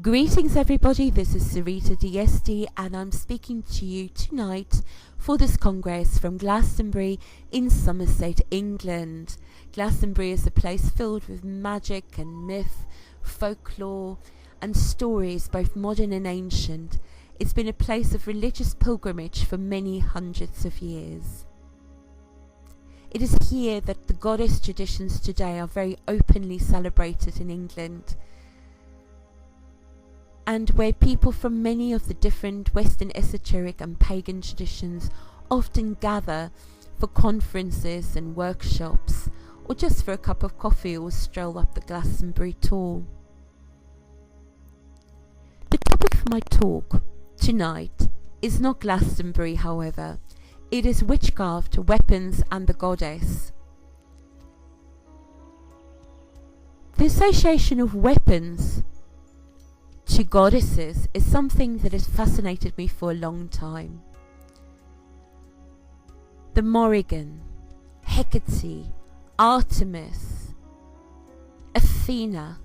Greetings everybody, this is Sorita the este, and I'm speaking to you tonight for this Congress from Glastonbury in Somerset, England. Glastonbury is a place filled with magic and myth, folklore and stories, both modern and ancient. It's been a place of religious pilgrimage for many hundreds of years. It is here that the goddess traditions today are very openly celebrated in England, and where people from many of the different Western esoteric and pagan traditions often gather for conferences and workshops, or just for a cup of coffee or stroll up the Glastonbury tour. The topic for my talk tonight is not Glastonbury, however. It is witchcraft, weapons and the goddess. The association of weapons to goddesses is something that has fascinated me for a long time. The Morrigan, Hecate, Artemis, Athena,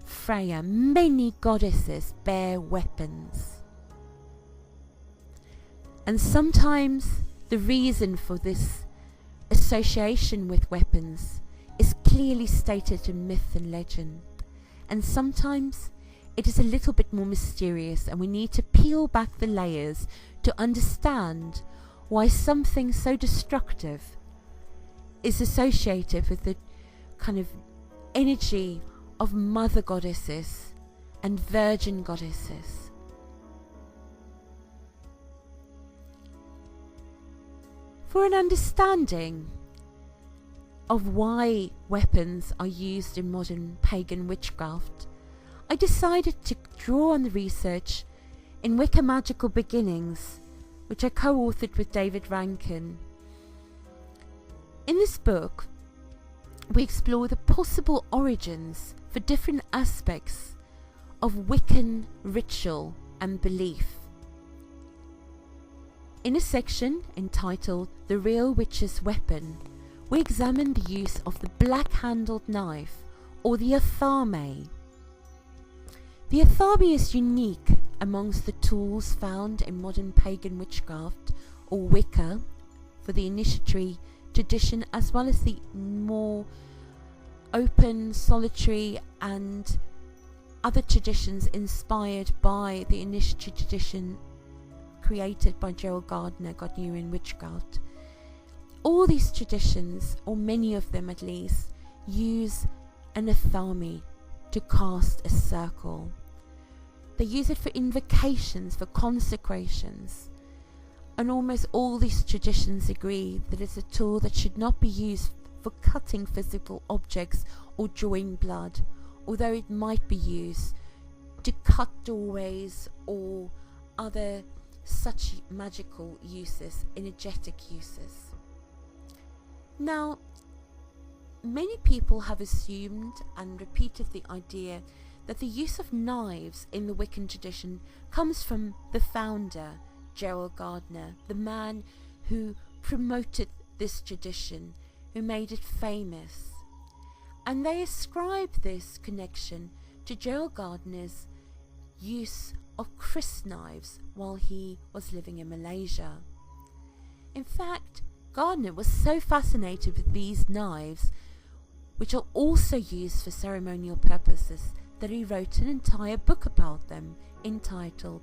Freya, many goddesses bear weapons. And sometimes the reason for this association with weapons is clearly stated in myth and legend, and sometimes it is a little bit more mysterious, and we need to peel back the layers to understand why something so destructive is associated with the kind of energy of mother goddesses and virgin goddesses. For an understanding of why weapons are used in modern pagan witchcraft, I decided to draw on the research in Wicca Magical Beginnings, which I co-authored with David Rankin. In this book, we explore the possible origins for different aspects of Wiccan ritual and belief. In a section entitled The Real Witch's Weapon, we examine the use of the black-handled knife, or the athame. The athame is unique amongst the tools found in modern pagan witchcraft, or Wicca, for the initiatory tradition, as well as the more open, solitary and other traditions inspired by the initiatory tradition created by Gerald Gardner-Gardnerian witchcraft. All these traditions, or many of them at least, use an athame to cast a circle. They use it for invocations, for consecrations, and almost all these traditions agree that it's a tool that should not be used for cutting physical objects or drawing blood, although it might be used to cut doorways or other such magical uses, energetic uses. Now, many people have assumed and repeated the idea that the use of knives in the Wiccan tradition comes from the founder, Gerald Gardner, the man who promoted this tradition, who made it famous. And they ascribe this connection to Gerald Gardner's use of Chris knives while he was living in Malaysia. In fact, Gardner was so fascinated with these knives, which are also used for ceremonial purposes, that he wrote an entire book about them entitled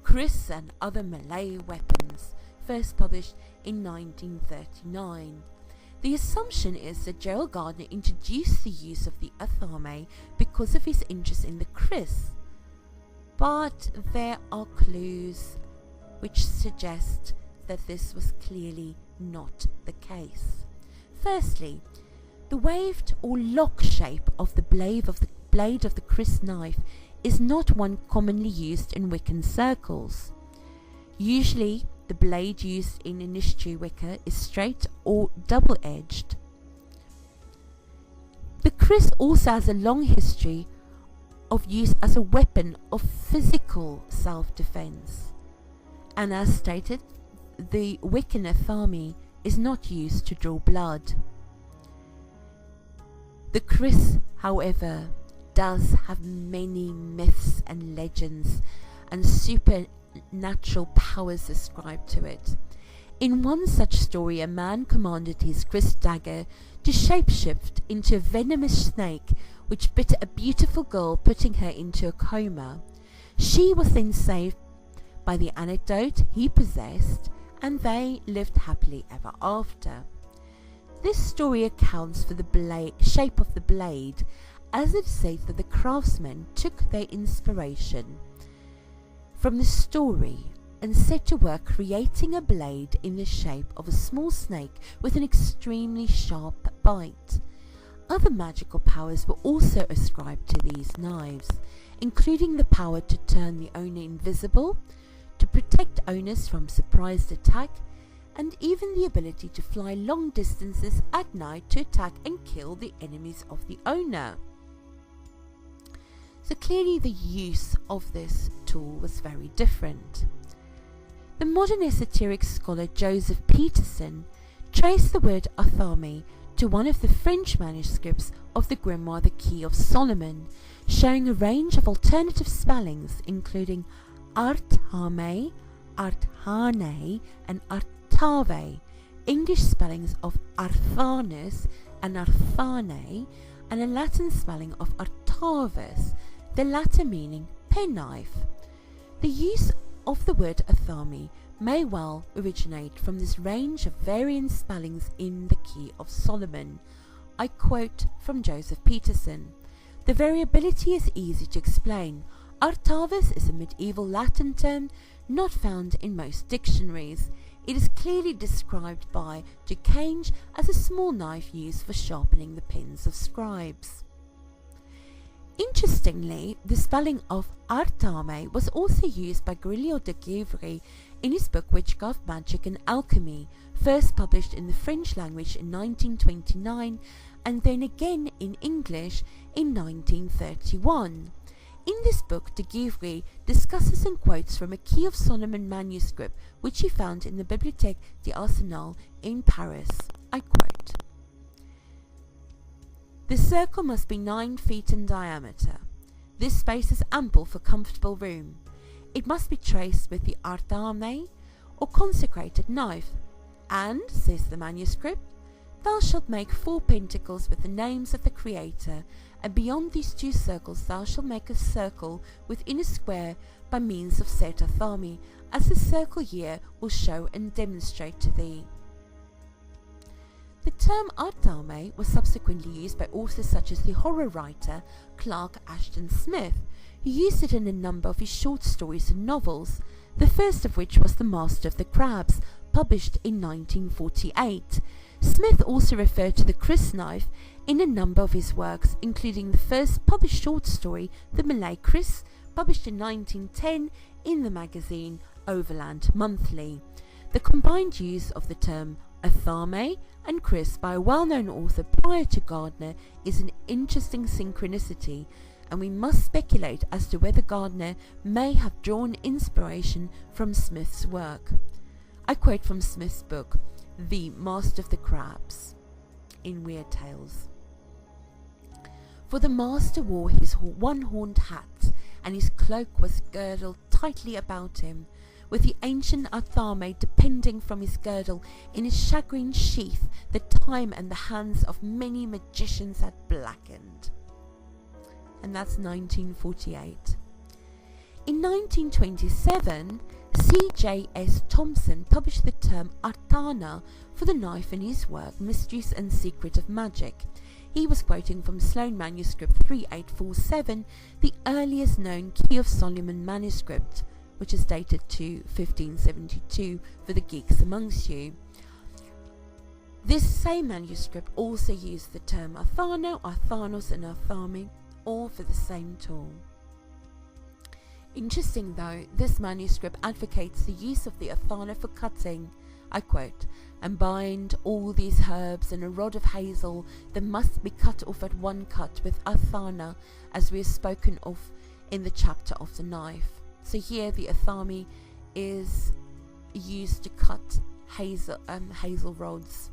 Chris and Other Malay Weapons, first published in 1939. The assumption is that Gerald Gardner introduced the use of the athame because of his interest in the Chris, but there are clues which suggest that this was clearly not the case. Firstly, the waved or lock shape of the blade of the Chris knife is not one commonly used in Wiccan circles. Usually, the blade used in initiatory Wicca is straight or double-edged. The Chris also has a long history of use as a weapon of physical self-defense, and as stated, the Wiccan athame is not used to draw blood. The Chris, however, does have many myths and legends and supernatural powers ascribed to it. In one such story, a man commanded his Chris dagger to shapeshift into a venomous snake which bit a beautiful girl, putting her into a coma. She was then saved by the antidote he possessed, and they lived happily ever after. This story accounts for the shape of the blade, as it says that the craftsmen took their inspiration from the story and set to work creating a blade in the shape of a small snake with an extremely sharp bite. Other magical powers were also ascribed to these knives, including the power to turn the owner invisible, to protect owners from surprise attack, and even the ability to fly long distances at night to attack and kill the enemies of the owner. So clearly the use of this tool was very different. The modern esoteric scholar Joseph Peterson traced the word athendees to one of the French manuscripts of the Grimoire, the Key of Solomon, showing a range of alternative spellings including Artemis, Artane and Artave, English spellings of Arthanus and Arthane, and a Latin spelling of Artavus, the latter meaning penknife. The use of the word athendees may well originate from this range of varying spellings in the Key of Solomon. I quote from Joseph Peterson: "The variability is easy to explain. Artavus is a medieval Latin term not found in most dictionaries. It is clearly described by Ducange as a small knife used for sharpening the pens of scribes." Interestingly, the spelling of Artame was also used by Grillo de Givry in his book Witchcraft, Magic and Alchemy, first published in the French language in 1929 and then again in English in 1931. In this book, de Givry discusses and quotes from a Key of Solomon manuscript which he found in the Bibliothèque d'Arsenal in Paris. I quote: "The circle must be 9 feet in diameter. This space is ample for comfortable room. It must be traced with the artame, or consecrated knife, and, says the manuscript, thou shalt make 4 pentacles with the names of the Creator, and beyond these 2 circles thou shalt make a circle within a square by means of said athendees, as the circle here will show and demonstrate to thee." The term Artame was subsequently used by authors such as the horror writer Clark Ashton Smith, who used it in a number of his short stories and novels, the first of which was The Master of the Crabs, published in 1948. Smith also referred to the Chris knife in a number of his works, including the first published short story, The Malay Chris, published in 1910 in the magazine Overland Monthly. The combined use of the term athendees and Chris by a well-known author prior to Gardner is an interesting synchronicity, and we must speculate as to whether Gardner may have drawn inspiration from Smith's work. I quote from Smith's book, The Master of the Crabs, in Weird Tales. "For the master wore his one-horned hat, and his cloak was girdled tightly about him, with the ancient athendees depending from his girdle in a shagreen sheath that time and the hands of many magicians had blackened." And that's 1948. In 1927, C.J.S. Thompson published the term Artana for the knife in his work Mysteries and Secret of Magic. He was quoting from Sloane Manuscript 3847, the earliest known Key of Solomon manuscript, which is dated to 1572 for the geeks amongst you. This same manuscript also used the term Athano, Athanos and Athame, all for the same tool. Interesting though, this manuscript advocates the use of the Athana for cutting. I quote, "And bind all these herbs in a rod of hazel that must be cut off at one cut with Athana, as we have spoken of in the chapter of the knife." So here the athame is used to cut hazel rods.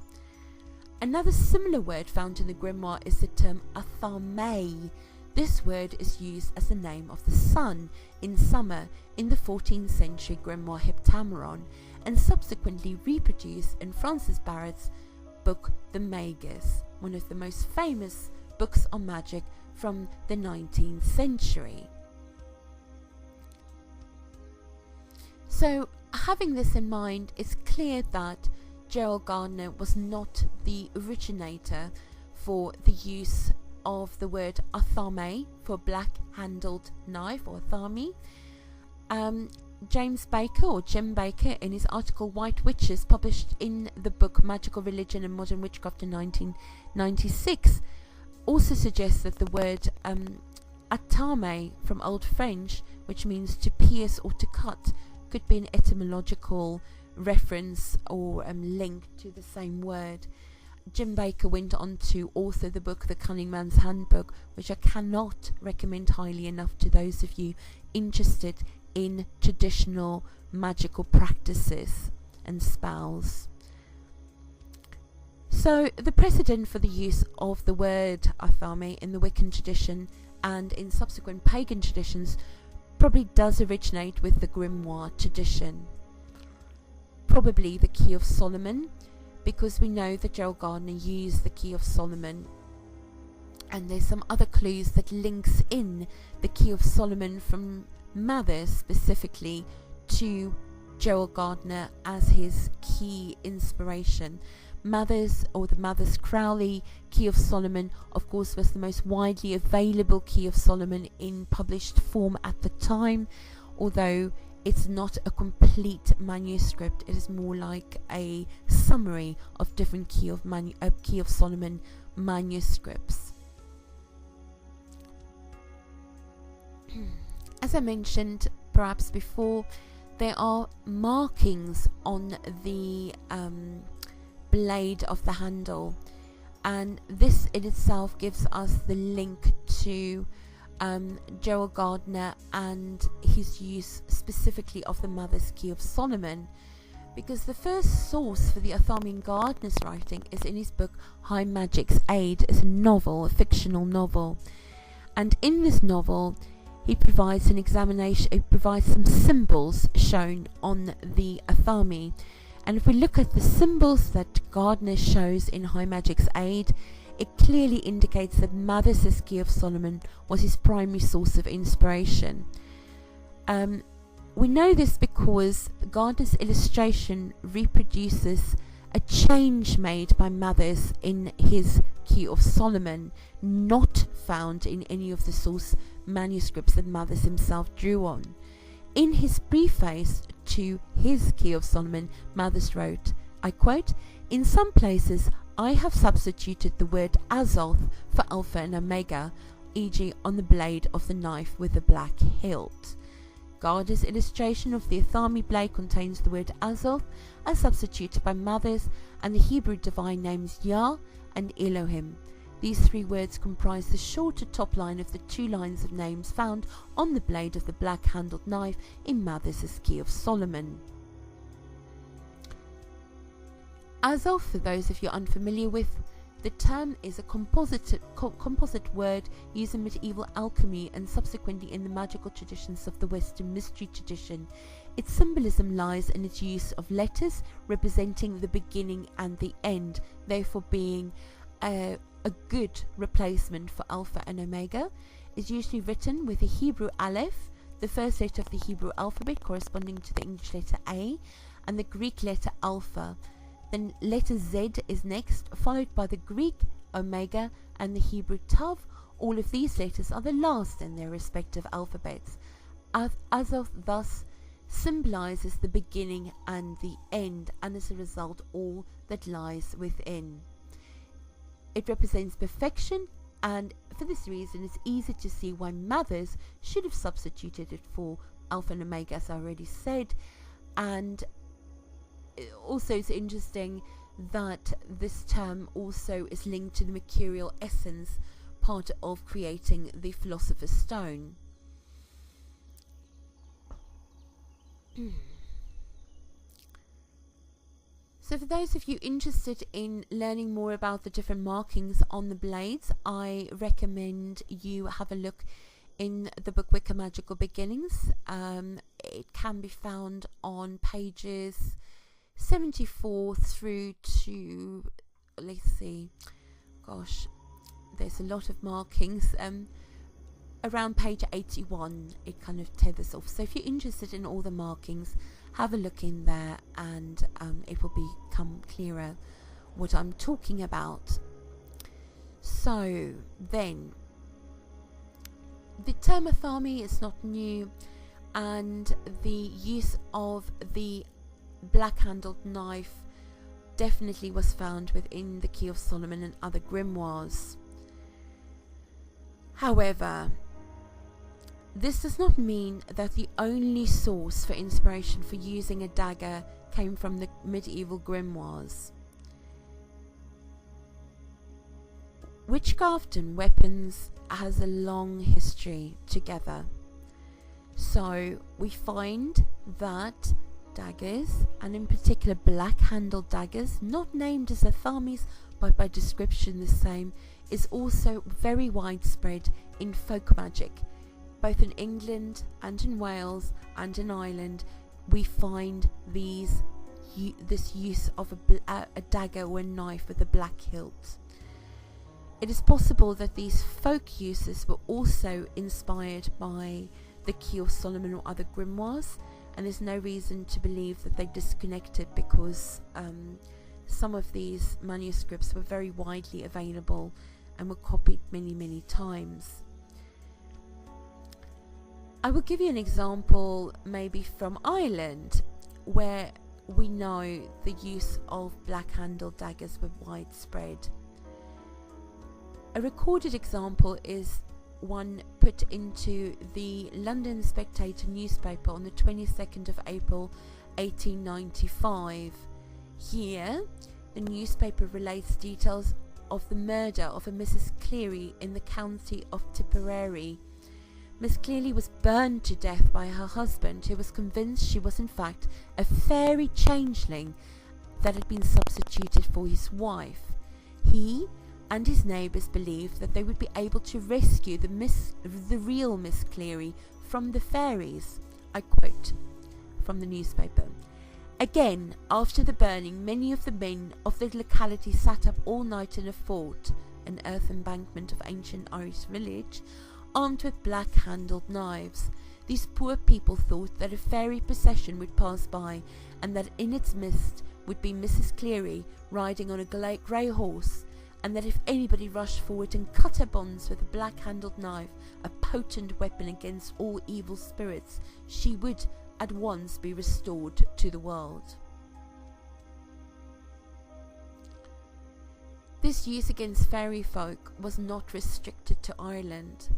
Another similar word found in the grimoire is the term athame. This word is used as the name of the sun in summer in the 14th century Grimoire Heptameron, and subsequently reproduced in Francis Barrett's book The Magus, one of the most famous books on magic from the 19th century. So, having this in mind, it's clear that Gerald Gardner was not the originator for the use of the word athame for black-handled knife, or athame. James Baker, or Jim Baker, in his article White Witches, published in the book Magical Religion and Modern Witchcraft in 1996, also suggests that the word atame, from Old French, which means to pierce or to cut, could be an etymological reference or link to the same word. Jim Baker went on to author the book The Cunning Man's Handbook, which I cannot recommend highly enough to those of you interested in traditional magical practices and spells. So the precedent for the use of the word athame in the Wiccan tradition and in subsequent pagan traditions probably does originate with the Grimoire tradition. Probably the Key of Solomon, because we know that Gerald Gardner used the Key of Solomon, and there's some other clues that links in the Key of Solomon from Mathers specifically to Gerald Gardner as his key inspiration. Mathers, or the Mathers Crowley Key of Solomon, of course, was the most widely available Key of Solomon in published form at the time, although it's not a complete manuscript. It is more like a summary of different Key of Solomon manuscripts. As I mentioned perhaps before, there are markings on the blade of the handle, and this in itself gives us the link to Gerald Gardner and his use specifically of the Mother's Key of Solomon, because the first source for the Athame Gardner's writing is in his book High Magic's Aid. It's a novel, a fictional novel, and in this novel he provides an examination, it provides some symbols shown on the Athame. And if we look at the symbols that Gardner shows in High Magic's Aid, it clearly indicates that Mathers' Key of Solomon was his primary source of inspiration. We know this because Gardner's illustration reproduces a change made by Mathers in his Key of Solomon, not found in any of the source manuscripts that Mathers himself drew on. In his preface to his Key of Solomon, Mathers wrote, I quote, "In some places I have substituted the word Azoth for Alpha and Omega, e.g. on the blade of the knife with the black hilt." Gardner's illustration of the Athame blade contains the word Azoth as substituted by Mathers and the Hebrew divine names Yah and Elohim. These three words comprise the shorter top line of the two lines of names found on the blade of the black-handled knife in Mathers' Key of Solomon. Azoth, for those of you unfamiliar with, the term is a composite word used in medieval alchemy and subsequently in the magical traditions of the Western mystery tradition. Its symbolism lies in its use of letters representing the beginning and the end, therefore being a good replacement for Alpha and Omega. Is usually written with the Hebrew Aleph, the first letter of the Hebrew alphabet corresponding to the English letter A, and the Greek letter Alpha. Then letter Z is next, followed by the Greek Omega and the Hebrew Tav. All of these letters are the last in their respective alphabets. Azoth thus symbolizes the beginning and the end, and as a result all that lies within. It represents perfection, and for this reason it's easy to see why Mathers should have substituted it for Alpha and Omega, as I already said. And also it's interesting that this term also is linked to the mercurial essence, part of creating the Philosopher's Stone. So for those of you interested in learning more about the different markings on the blades, I recommend you have a look in the book Wicca Magical Beginnings. It can be found on pages 74 through to, let's see, gosh, there's a lot of markings. Around page 81 it kind of tethers off. So if you're interested in all the markings, have a look in there, and it will become clearer what I'm talking about. So then, the term athendees is not new, and the use of the black-handled knife definitely was found within the Key of Solomon and other grimoires. However, this does not mean that the only source for inspiration for using a dagger came from the medieval grimoires. Witchcraft and weapons has a long history together. So we find that daggers, and in particular black-handled daggers, not named as athendees but by description the same, is also very widespread in folk magic. Both in England and in Wales and in Ireland, we find this use of a dagger or a knife with a black hilt. It is possible that these folk uses were also inspired by the Key of Solomon or other grimoires, and there's no reason to believe that they disconnected, because some of these manuscripts were very widely available and were copied many times. I will give you an example maybe from Ireland, where we know the use of black-handled daggers were widespread. A recorded example is one put into the London Spectator newspaper on the 22nd of April 1895. Here, the newspaper relates details of the murder of a Mrs. Cleary in the county of Tipperary. Miss Cleary was burned to death by her husband, who was convinced she was in fact a fairy changeling that had been substituted for his wife. He and his neighbours believed that they would be able to rescue the real Miss Cleary from the fairies. I quote from the newspaper. Again, after the burning, many of the men of the locality sat up all night in a fort, an earth embankment of ancient Irish village, armed with black-handled knives. These poor people thought that a fairy procession would pass by, and that in its midst would be Mrs. Cleary riding on a grey horse, and that if anybody rushed forward and cut her bonds with a black-handled knife, a potent weapon against all evil spirits, she would at once be restored to the world. This use against fairy folk was not restricted to Ireland.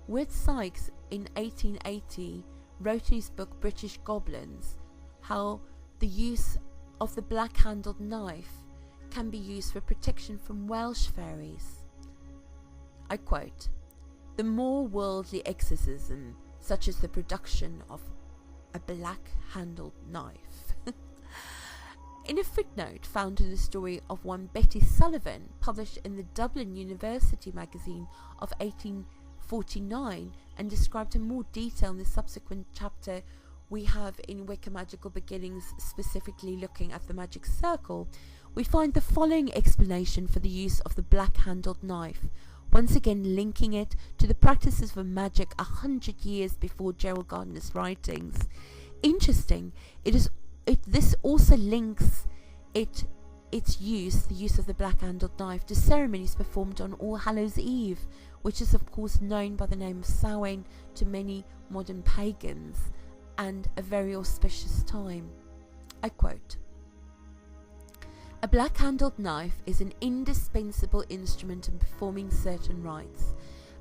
Wirt Sykes in 1880 wrote in his book British Goblins how the use of the black-handled knife can be used for protection from Welsh fairies. I quote, "The more worldly exorcism, such as the production of a black-handled knife." In a footnote found in the story of one Betty Sullivan, published in the Dublin University magazine of 1849 and described in more detail in the subsequent chapter we have in Wicca Magical Beginnings, specifically looking at the magic circle, we find the following explanation for the use of the black-handled knife, once again linking it to the practices of magic 100 years before Gerald Gardner's writings. Interesting, this also links its use, the use of the black-handled knife, to ceremonies performed on All Hallows Eve, which is of course known by the name of Samhain to many modern pagans, and a very auspicious time. I quote, "A black-handled knife is an indispensable instrument in performing certain rites,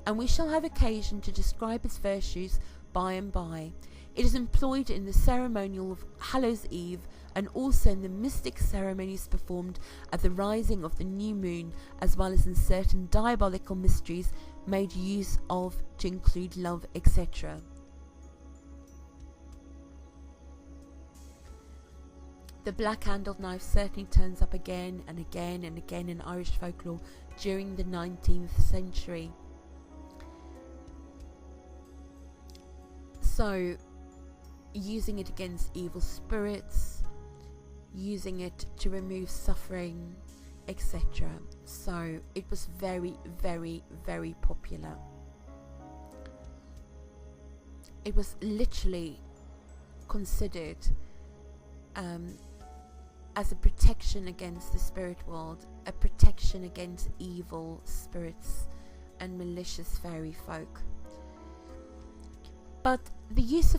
and we shall have occasion to describe its virtues by and by. It is employed in the ceremonial of Hallows Eve, and also in the mystic ceremonies performed at the rising of the new moon, as well as in certain diabolical mysteries made use of to include love, etc." The black-handled knife certainly turns up again and again and again in Irish folklore during the 19th century. So, using it against evil spirits, using it to remove suffering, etc. So it was very, very, very popular. It was literally considered as a protection against the spirit world, a protection against evil spirits and malicious fairy folk. But the use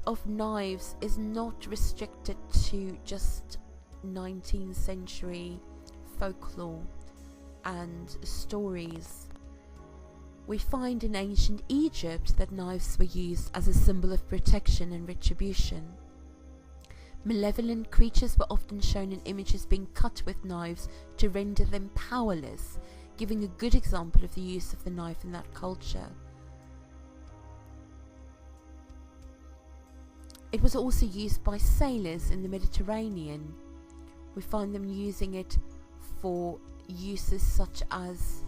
of knives is not restricted to just 19th century folklore and stories. We find in ancient Egypt that knives were used as a symbol of protection and retribution. Malevolent creatures were often shown in images being cut with knives to render them powerless, giving a good example of the use of the knife in that culture. It was also used by sailors in the Mediterranean. We find them using it for uses such as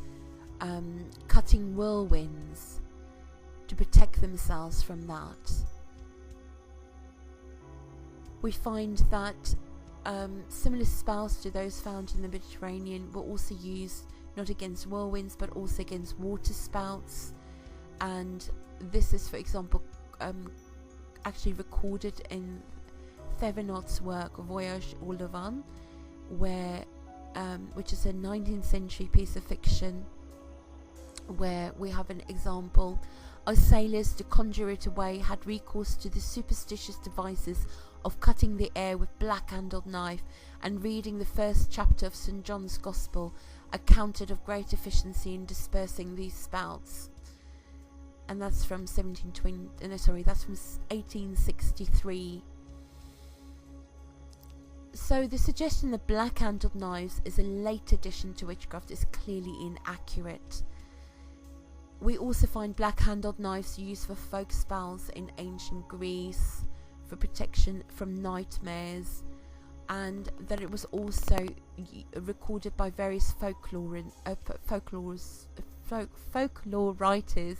cutting whirlwinds to protect themselves from that. We find that similar spells to those found in the Mediterranean were also used not against whirlwinds but also against water spouts, and this is, for example, actually recorded in Thevenot's work Voyage au Levant, where which is a 19th century piece of fiction, where we have an example. Our sailors, to conjure it away, had recourse to the superstitious devices of cutting the air with black-handled knife and reading the first chapter of St. John's Gospel, accounted of great efficiency in dispersing these spouts. And that's from 1863. So the suggestion that black-handled knives is a late addition to witchcraft is clearly inaccurate. We also find black-handled knives used for folk spells in ancient Greece, for protection from nightmares, and that it was also recorded by various folklore writers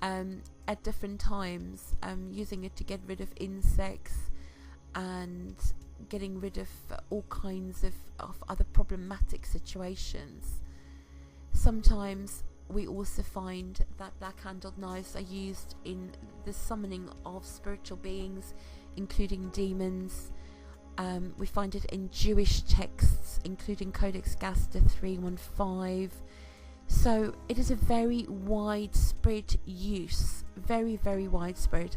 at different times, using it to get rid of insects and getting rid of all kinds of other problematic situations. Sometimes we also find that black-handled knives are used in the summoning of spiritual beings, including demons. We find it in Jewish texts, including Codex Gasta 315. So it is a very widespread use, very, very widespread.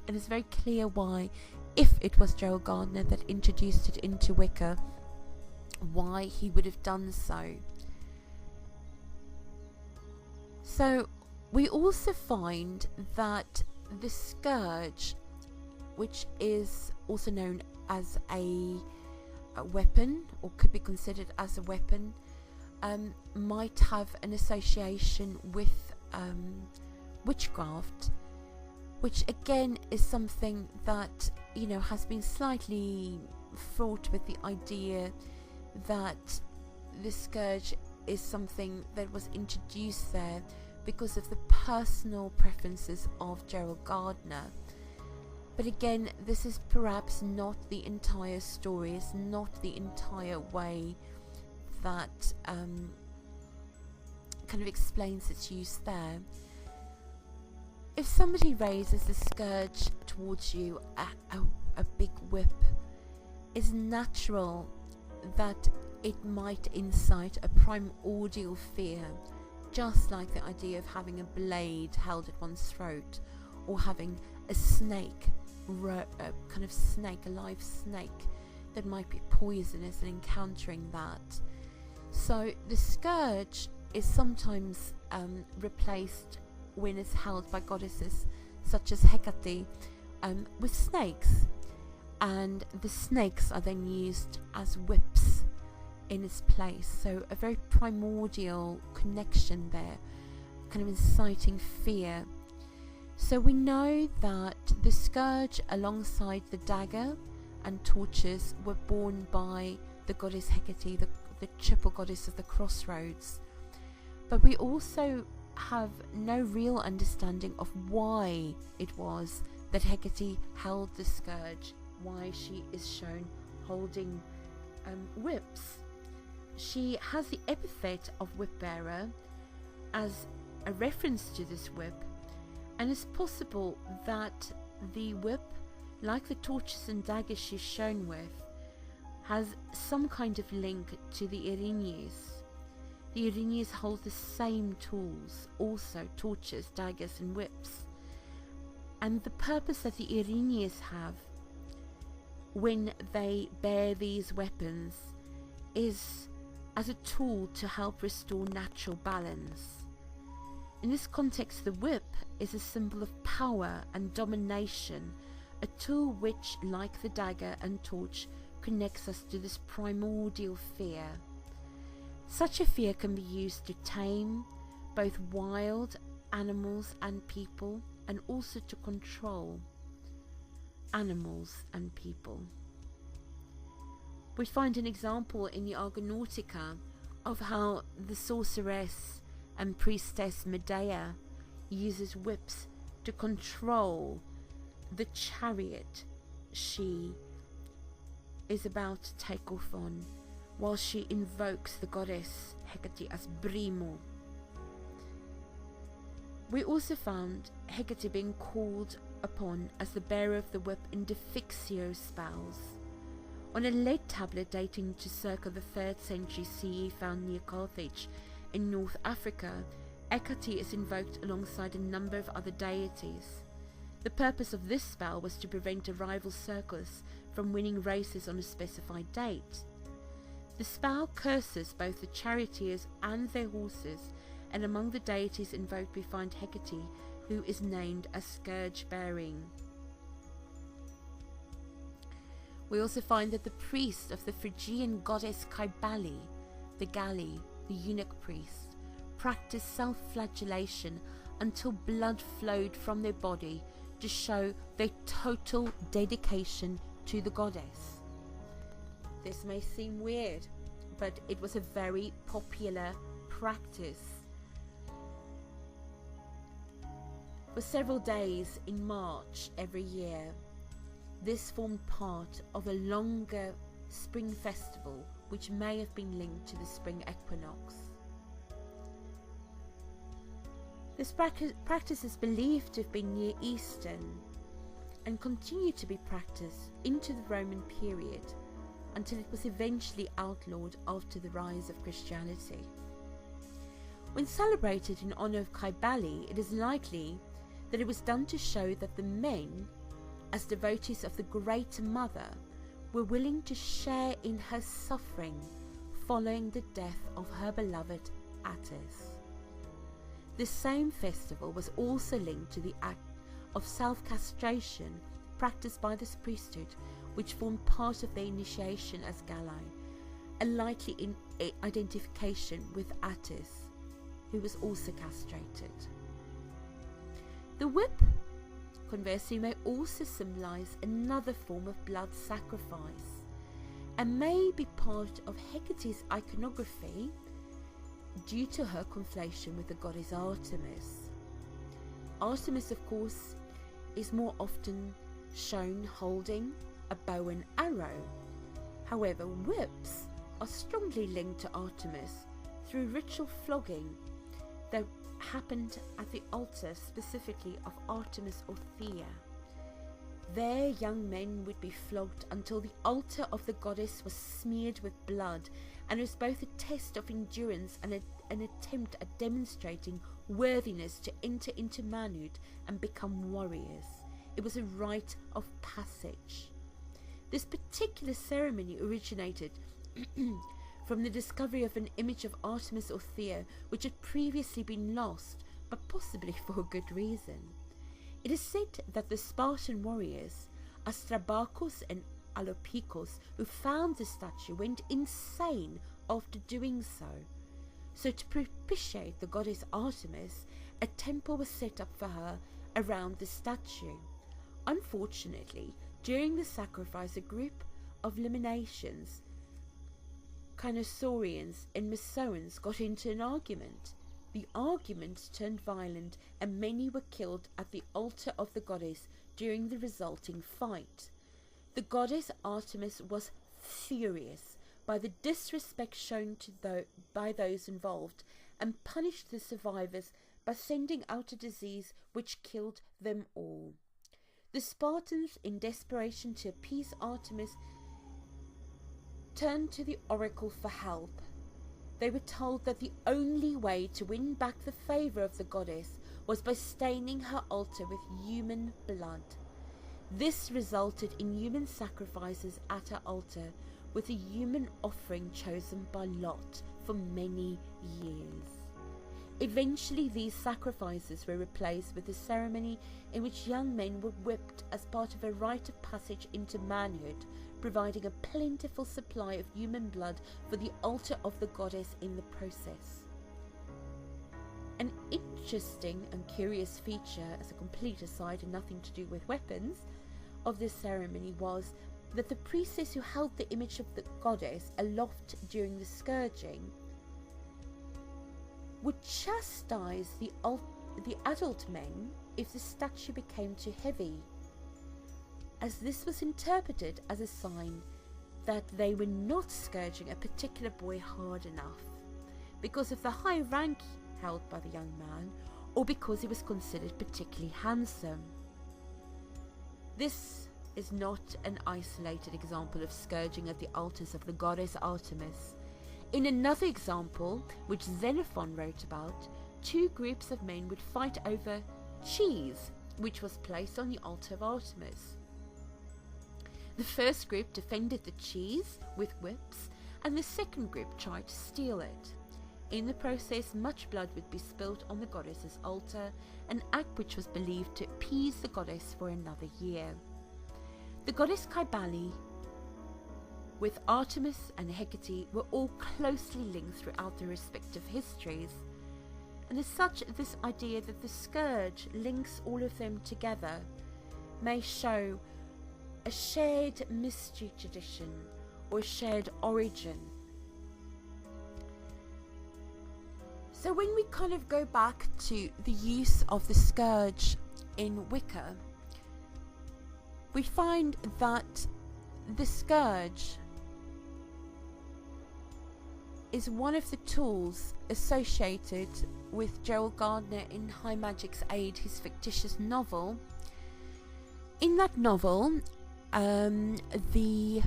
It is very clear why, if it was Gerald Gardner that introduced it into Wicca, why he would have done so. So we also find that the Scourge, which is also known as a weapon, or could be considered as a weapon, might have an association with witchcraft, which again is something that, you know, has been slightly fraught with the idea that the Scourge is something that was introduced there because of the personal preferences of Gerald Gardner. But again, this is perhaps not the entire story, it's not the entire way that kind of explains its use there. If somebody raises the Scourge towards you, a big whip, it's natural that it might incite a primordial fear, just like the idea of having a blade held at one's throat, or having a snake, a live snake that might be poisonous, and encountering that. So the Scourge is sometimes replaced when it's held by goddesses such as Hecate with snakes, and the snakes are then used as whips in its place. So a very primordial connection there, kind of inciting fear. So we know that the Scourge, alongside the dagger and torches were borne by the goddess Hecate, the triple goddess of the crossroads. But we also have no real understanding of why it was that Hecate held the scourge, why she is shown holding whips. She has the epithet of whip bearer as a reference to this whip, and it's possible that the whip, like the torches and daggers she's shown with, has some kind of link to the Erinyes. The Erinyes hold the same tools, also torches, daggers and whips. And the purpose that the Erinyes have when they bear these weapons is as a tool to help restore natural balance. In this context, the whip is a symbol of power and domination, a tool which, like the dagger and torch, connects us to this primordial fear. Such a fear can be used to tame both wild animals and people, and also to control animals and people. We find an example in the Argonautica of how the sorceress and priestess Medea uses whips to control the chariot she is about to take off on, while she invokes the goddess Hecate as Brimo. We also found Hecate being called upon as the bearer of the whip in Defixio spells. On a lead tablet dating to circa the 3rd century CE found near Carthage in North Africa, Hecate is invoked alongside a number of other deities. The purpose of this spell was to prevent a rival circus from winning races on a specified date. The spell curses both the charioteers and their horses, and among the deities invoked we find Hecate, who is named as Scourge bearing. We also find that the priest of the Phrygian goddess Kybele, the Galli, the eunuch priest, practiced self-flagellation until blood flowed from their body to show their total dedication to the goddess. This may seem weird, but it was a very popular practice. For several days in March every year, this formed part of a longer spring festival which may have been linked to the spring equinox. This practice is believed to have been Near Eastern and continued to be practiced into the Roman period until it was eventually outlawed after the rise of Christianity. When celebrated in honor of Kybele, it is likely that it was done to show that the men, as devotees of the Great Mother, were willing to share in her suffering following the death of her beloved Attis. This same festival was also linked to the act of self-castration practiced by this priesthood, which formed part of their initiation as Galli, a likely identification with Attis, who was also castrated. The whip, conversely, may also symbolize another form of blood sacrifice, and may be part of Hecate's iconography due to her conflation with the goddess Artemis. Artemis, of course, is more often shown holding a bow and arrow. However, whips are strongly linked to Artemis through ritual flogging that happened at the altar specifically of Artemis or Thea. There, young men would be flogged until the altar of the goddess was smeared with blood, and it was both a test of endurance and an attempt at demonstrating worthiness to enter into manhood and become warriors. It was a rite of passage. This particular ceremony originated from the discovery of an image of Artemis or Thea which had previously been lost, but possibly for a good reason. It is said that the Spartan warriors, Astrabacus and Alopicus, who found the statue, went insane after doing so. So to propitiate the goddess Artemis, a temple was set up for her around the statue. Unfortunately, During the sacrifice, a group of Liminations, Kinosaurians and Mesoans got into an argument. The argument turned violent and many were killed at the altar of the goddess during the resulting fight. The goddess Artemis was furious by the disrespect shown by those involved and punished the survivors by sending out a disease which killed them all. The Spartans, in desperation to appease Artemis, turned to the oracle for help. They were told that the only way to win back the favour of the goddess was by staining her altar with human blood. This resulted in human sacrifices at her altar, with a human offering chosen by lot for many years. Eventually these sacrifices were replaced with a ceremony in which young men were whipped as part of a rite of passage into manhood, providing a plentiful supply of human blood for the altar of the goddess in the process. An interesting and curious feature, as a complete aside and nothing to do with weapons, of this ceremony was that the priestess who held the image of the goddess aloft during the scourging would chastise the adult men if the statue became too heavy, as this was interpreted as a sign that they were not scourging a particular boy hard enough because of the high rank held by the young man, or because he was considered particularly handsome. This is not an isolated example of scourging at the altars of the goddess Artemis. In another example, which Xenophon wrote about, two groups of men would fight over cheese, which was placed on the altar of Artemis. The first group defended the cheese with whips, and the second group tried to steal it. In the process, much blood would be spilt on the goddess's altar, an act which was believed to appease the goddess for another year. The goddess Kybele, with Artemis and Hecate, were all closely linked throughout their respective histories, and as such this idea that the scourge links all of them together may show a shared mystery tradition or a shared origin. So when we kind of go back to the use of the scourge in Wicca, we find that the scourge is one of the tools associated with Gerald Gardner in High Magic's Aid, his fictitious novel. In that novel, the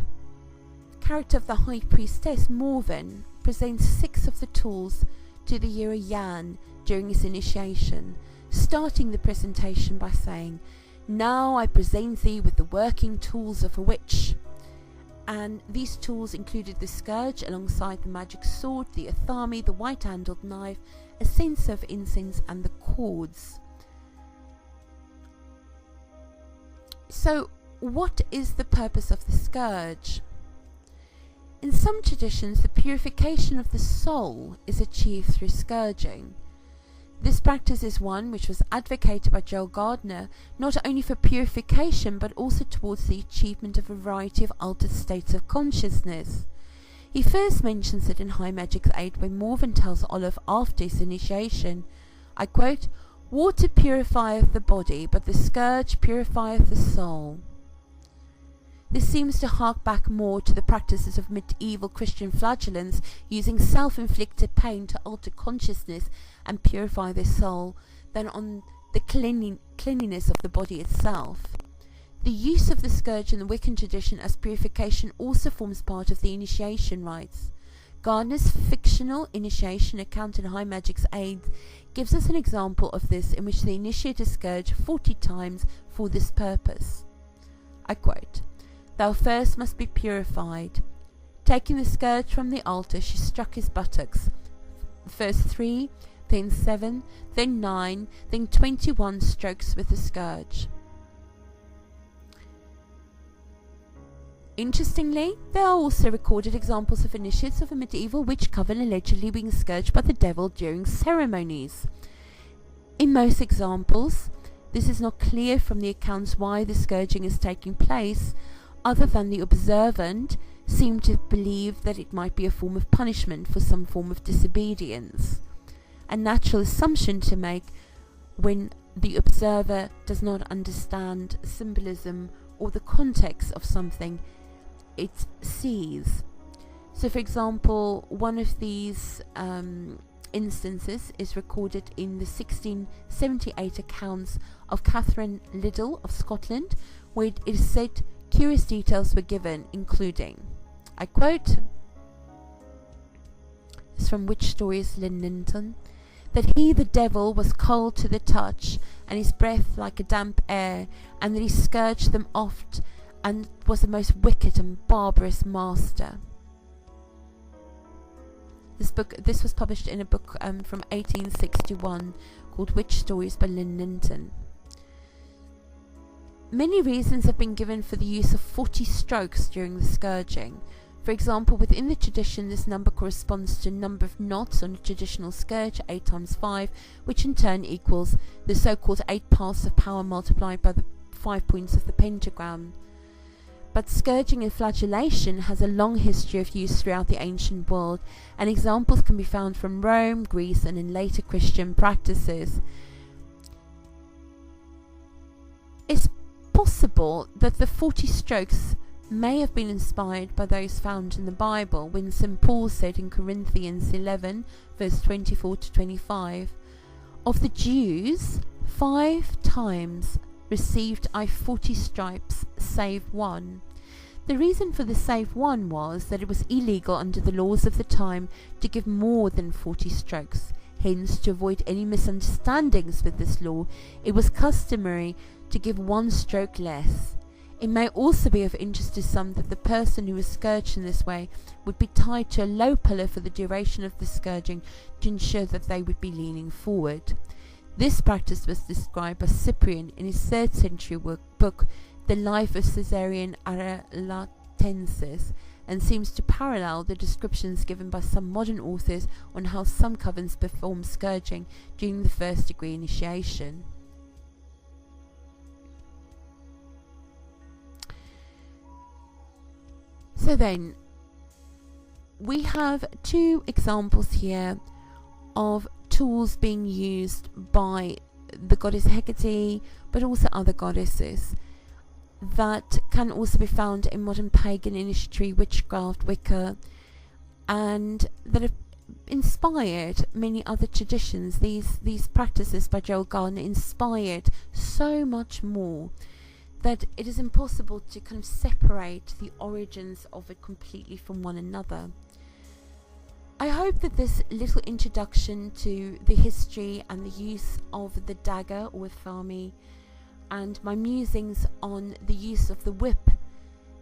character of the High Priestess, Morven, presents 6 of the tools to the hero Jan during his initiation, starting the presentation by saying, "Now I present thee with the working tools of a witch." And these tools included the scourge alongside the magic sword, the athame, the white-handled knife, a censer of incense, and the cords. So, what is the purpose of the scourge? In some traditions, the purification of the soul is achieved through scourging. This practice is one which was advocated by Joel Gardner not only for purification but also towards the achievement of a variety of altered states of consciousness. He first mentions it in High Magic's Aid when Morven tells Olive after his initiation, I quote, "Water purifieth the body, but the scourge purifieth the soul." This seems to hark back more to the practices of medieval Christian flagellants using self-inflicted pain to alter consciousness and purify their soul than on the cleanliness of the body itself. The use of the scourge in the Wiccan tradition as purification also forms part of the initiation rites. Gardner's fictional initiation account in High Magic's Aid gives us an example of this in which the initiate is scourged 40 times for this purpose. I quote, "Thou first must be purified. Taking the scourge from the altar, she struck his buttocks. First 3, then 7, then 9, then 21 strokes with the scourge." Interestingly, there are also recorded examples of initiates of a medieval witch coven allegedly being scourged by the devil during ceremonies. In most examples, This is not clear from the accounts why the scourging is taking place, other than the observant seem to believe that it might be a form of punishment for some form of disobedience. A natural assumption to make when the observer does not understand symbolism or the context of something it sees. So, for example, one of these instances is recorded in the 1678 accounts of Catherine Liddell of Scotland, where it is said curious details were given, including, I quote, it's from Witch Stories Linington, that he, the devil, was cold to the touch, and his breath like a damp air, and that he scourged them oft, and was the most wicked and barbarous master. This was published in a book from 1861 called Witch Stories by Linington. Many reasons have been given for the use of 40 strokes during the scourging. For example, within the tradition, this number corresponds to the number of knots on a traditional scourge, 8 times 5, which in turn equals the so-called 8 paths of power multiplied by the 5 points of the pentagram. But scourging and flagellation has a long history of use throughout the ancient world, and examples can be found from Rome, Greece, and in later Christian practices. It's possible that the 40 strokes may have been inspired by those found in the Bible, when St. Paul said in Corinthians 11, verse 24 to 25, "Of the Jews, 5 times received I 40 stripes, save one." The reason for the save one was that it was illegal under the laws of the time to give more than 40 strokes. Hence, to avoid any misunderstandings with this law, it was customary to give 1 stroke less. It may also be of interest to some that the person who was scourged in this way would be tied to a low pillar for the duration of the scourging to ensure that they would be leaning forward. This practice was described by Cyprian in his 3rd century book, The Life of Caesarion Arlatensis, and seems to parallel the descriptions given by some modern authors on how some covens perform scourging during the 1st degree initiation. So then, we have 2 examples here of tools being used by the goddess Hecate, but also other goddesses, that can also be found in modern pagan initiatory, witchcraft, Wicca, and that have inspired many other traditions. These practices by Joel Gardner inspired so much more that it is impossible to kind of separate the origins of it completely from one another. I hope that this little introduction to the history and the use of the dagger or thami, and my musings on the use of the whip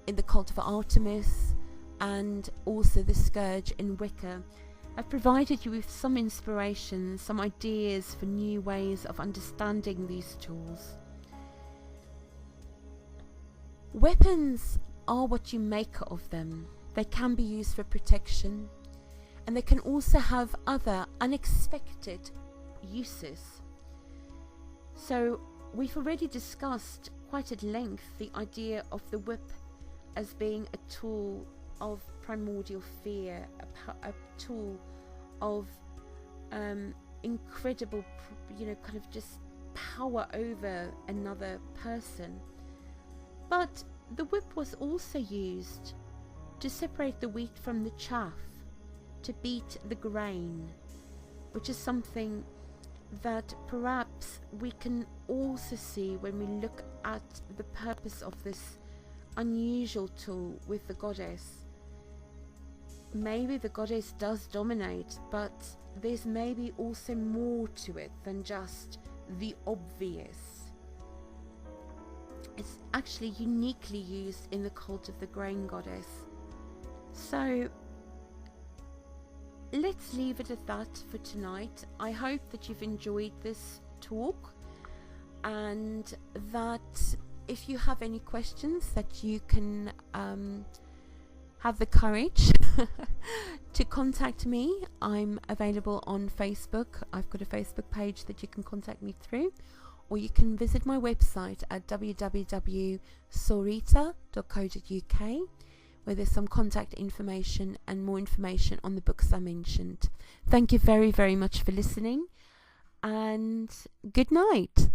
in the cult of Artemis and also the scourge in Wicca have provided you with some inspiration, some ideas for new ways of understanding these tools. Weapons are what you make of them. They can be used for protection, and they can also have other unexpected uses. So we've already discussed quite at length the idea of the whip as being a tool of primordial fear, a tool of incredible, kind of just power over another person. But the whip was also used to separate the wheat from the chaff, to beat the grain, which is something that perhaps we can also see when we look at the purpose of this unusual tool with the goddess. Maybe the goddess does dominate, but there's maybe also more to it than just the obvious. It's actually uniquely used in the cult of the grain goddess. So let's leave it at that for tonight. I hope that you've enjoyed this talk, and that if you have any questions, that you can have the courage to contact me. I'm available on Facebook. I've got a Facebook page that you can contact me through, or you can visit my website at www.sorita.co.uk, where there's some contact information and more information on the books I mentioned. Thank you very, very much for listening, and good night.